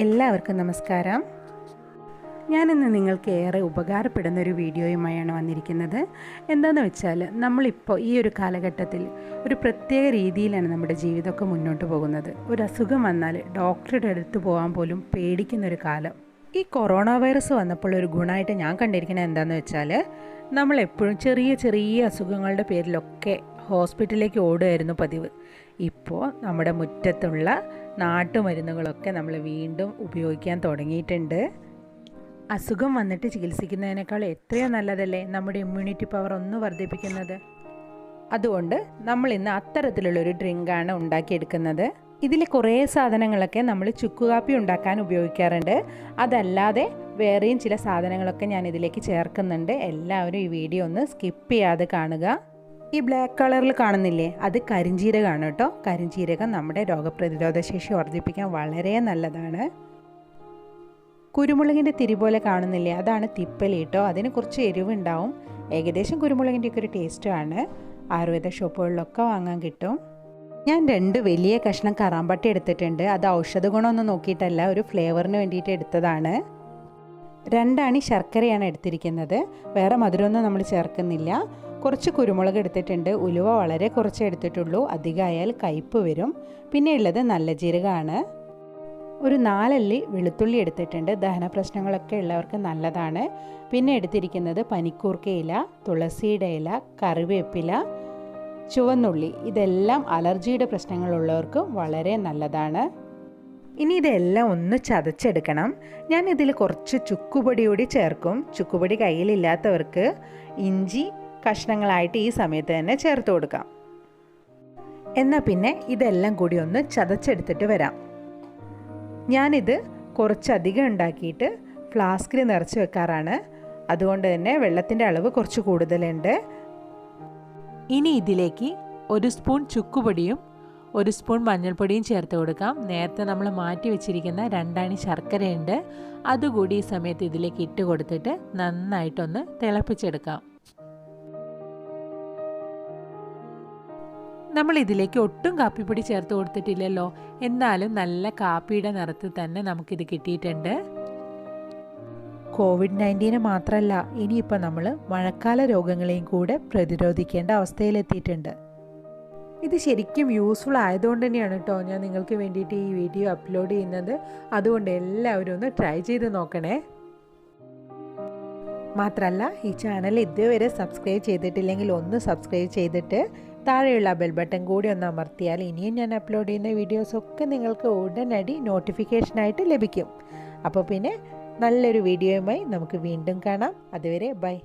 എല്ലാവർക്കും നമസ്കാരം. ഞാനിന്ന് നിങ്ങൾക്ക് ഏറെ ഉപകാരപ്പെടുന്ന ഒരു വീഡിയോയുമായാണ് വന്നിരിക്കുന്നത്. എന്താണെന്ന് വെച്ചാൽ നമ്മളിപ്പോൾ ഈ ഒരു കാലഘട്ടത്തിൽ ഒരു പ്രത്യേക രീതിയിലാണ് നമ്മുടെ ജീവിതമൊക്കെ മുന്നോട്ട് പോകുന്നത്. ഒരു അസുഖം വന്നാൽ ഡോക്ടറുടെ അടുത്ത് പോകാൻ പോലും പേടിക്കുന്നൊരു കാലം. ഈ കൊറോണ വൈറസ് വന്നപ്പോൾ ഒരു ഗുണമായിട്ട് ഞാൻ കണ്ടിരിക്കുന്നത് എന്താണെന്ന് വെച്ചാൽ നമ്മളെപ്പോഴും ചെറിയ ചെറിയ അസുഖങ്ങളുടെ പേരിലൊക്കെ ഹോസ്പിറ്റലിലേക്ക് ഓടുകയായിരുന്നു പതിവ്. ഇപ്പോൾ നമ്മുടെ മുറ്റത്തുള്ള നാട്ടുമരുന്നുകളൊക്കെ നമ്മൾ വീണ്ടും ഉപയോഗിക്കാൻ തുടങ്ങിയിട്ടുണ്ട്. അസുഖം വന്നിട്ട് ചികിത്സിക്കുന്നതിനേക്കാൾ എത്രയോ നല്ലതല്ലേ നമ്മുടെ ഇമ്മ്യൂണിറ്റി പവർ ഒന്ന് വർദ്ധിപ്പിക്കുന്നത്. അതുകൊണ്ട് നമ്മൾ ഇന്ന് അത്തരത്തിലുള്ളൊരു ഡ്രിങ്കാണ് ഉണ്ടാക്കിയെടുക്കുന്നത്. ഇതിൽ കുറേ സാധനങ്ങളൊക്കെ നമ്മൾ ചുക്കുകാപ്പി ഉണ്ടാക്കാൻ ഉപയോഗിക്കാറുണ്ട്. അതല്ലാതെ വേറെയും ചില സാധനങ്ങളൊക്കെ ഞാൻ ഇതിലേക്ക് ചേർക്കുന്നുണ്ട്. എല്ലാവരും ഈ വീഡിയോ ഒന്ന് സ്കിപ്പ് ചെയ്യാതെ കാണുക. ഈ ബ്ലാക്ക് കളറിൽ കാണുന്നില്ലേ, അത് കരിഞ്ജീരകമാണ് കേട്ടോ. കരിഞ്ജീരകം നമ്മുടെ രോഗപ്രതിരോധ ശേഷി വർദ്ധിപ്പിക്കാൻ വളരെ നല്ലതാണ്. കുരുമുളകിൻ്റെ തിരി പോലെ കാണുന്നില്ലേ, അതാണ് തിപ്പലി കേട്ടോ. അതിന് കുറച്ച് എരിവുണ്ടാവും. ഏകദേശം കുരുമുളകിൻ്റെ ഒക്കെ ഒരു ടേസ്റ്റാണ്. ആയുർവേദ ഷോപ്പുകളിലൊക്കെ വാങ്ങാൻ കിട്ടും. ഞാൻ 2 വലിയ കഷ്ണം കറാമ്പട്ടി എടുത്തിട്ടുണ്ട്. അത് ഔഷധ ഗുണമൊന്നും നോക്കിയിട്ടല്ല, ഒരു ഫ്ലേവറിന് വേണ്ടിയിട്ട് എടുത്തതാണ്. 2 അണി ശർക്കരയാണ് എടുത്തിരിക്കുന്നത്. വേറെ മധുരമൊന്നും നമ്മൾ ചേർക്കുന്നില്ല. കുറച്ച് കുരുമുളക് എടുത്തിട്ടുണ്ട്. ഉലുവ വളരെ കുറച്ച് എടുത്തിട്ടുള്ളൂ, അധികമായാൽ കയ്പ്പ് വരും. പിന്നെ ഉള്ളത് നല്ല ജീരകമാണ്. ഒരു 4 അല്ലി വെളുത്തുള്ളി എടുത്തിട്ടുണ്ട്. ദഹന പ്രശ്നങ്ങളൊക്കെ ഉള്ളവർക്ക് നല്ലതാണ്. പിന്നെ എടുത്തിരിക്കുന്നത് പനിക്കൂർക്ക ഇല, തുളസിയുടെ ഇല, കറിവേപ്പില, ചുവന്നുള്ളി. ഇതെല്ലാം അലർജിയുടെ പ്രശ്നങ്ങളുള്ളവർക്ക് വളരെ നല്ലതാണ്. ഇനി ഇതെല്ലാം ഒന്ന് ചതച്ചെടുക്കണം. ഞാൻ ഇതിൽ കുറച്ച് ചുക്കുപൊടി കൂടി ചേർക്കും. ചുക്കുപൊടി കയ്യിലില്ലാത്തവർക്ക് ഇഞ്ചി കഷ്ണങ്ങളായിട്ട് ഈ സമയത്ത് തന്നെ ചേർത്ത് കൊടുക്കാം. എന്നാൽ പിന്നെ ഇതെല്ലാം കൂടി ഒന്ന് ചതച്ചെടുത്തിട്ട് വരാം. ഞാനിത് കുറച്ചധികം ഉണ്ടാക്കിയിട്ട് ഫ്ലാസ്കിൽ നിറച്ച് വെക്കാറാണ്. അതുകൊണ്ട് തന്നെ വെള്ളത്തിൻ്റെ അളവ് കുറച്ച് കൂടുതലുണ്ട്. ഇനി ഇതിലേക്ക് 1 സ്പൂൺ ചുക്കുപൊടിയും 1 സ്പൂൺ മഞ്ഞൾപ്പൊടിയും ചേർത്ത് കൊടുക്കാം. നേരത്തെ നമ്മൾ മാറ്റി വെച്ചിരിക്കുന്ന 2 അണി ശർക്കരയുണ്ട്, അതുകൂടി ഈ സമയത്ത് ഇതിലേക്ക് ഇട്ട് കൊടുത്തിട്ട് നന്നായിട്ടൊന്ന് തിളപ്പിച്ചെടുക്കാം. നമ്മൾ ഇതിലേക്ക് ഒട്ടും കാപ്പിപ്പൊടി ചേർത്ത് കൊടുത്തിട്ടില്ലല്ലോ, എന്നാലും നല്ല കാപ്പിയുടെ നിറത്തിൽ തന്നെ നമുക്കിത് കിട്ടിയിട്ടുണ്ട്. COVID-19 മാത്രമല്ല, ഇനിയിപ്പോൾ നമ്മൾ മഴക്കാല രോഗങ്ങളെയും കൂടെ പ്രതിരോധിക്കേണ്ട അവസ്ഥയിലെത്തിയിട്ടുണ്ട്. ഇത് ശരിക്കും യൂസ്ഫുൾ ആയതുകൊണ്ട് തന്നെയാണ് കേട്ടോ ഞാൻ നിങ്ങൾക്ക് വേണ്ടിയിട്ട് ഈ വീഡിയോ അപ്ലോഡ് ചെയ്യുന്നത്. അതുകൊണ്ട് എല്ലാവരും ഒന്ന് ട്രൈ ചെയ്ത് നോക്കണേ. മാത്രമല്ല, ഈ ചാനൽ ഇതുവരെ സബ്സ്ക്രൈബ് ചെയ്തിട്ടില്ലെങ്കിൽ ഒന്ന് സബ്സ്ക്രൈബ് ചെയ്തിട്ട് താഴെയുള്ള ബെൽ ബട്ടൺ കൂടി ഒന്ന് അമർത്തിയാൽ ഇനിയും ഞാൻ അപ്ലോഡ് ചെയ്യുന്ന വീഡിയോസൊക്കെ നിങ്ങൾക്ക് ഉടനടി നോട്ടിഫിക്കേഷനായിട്ട് ലഭിക്കും. അപ്പോൾ പിന്നെ നല്ലൊരു വീഡിയോയുമായി നമുക്ക് വീണ്ടും കാണാം. അതുവരെ ബൈ.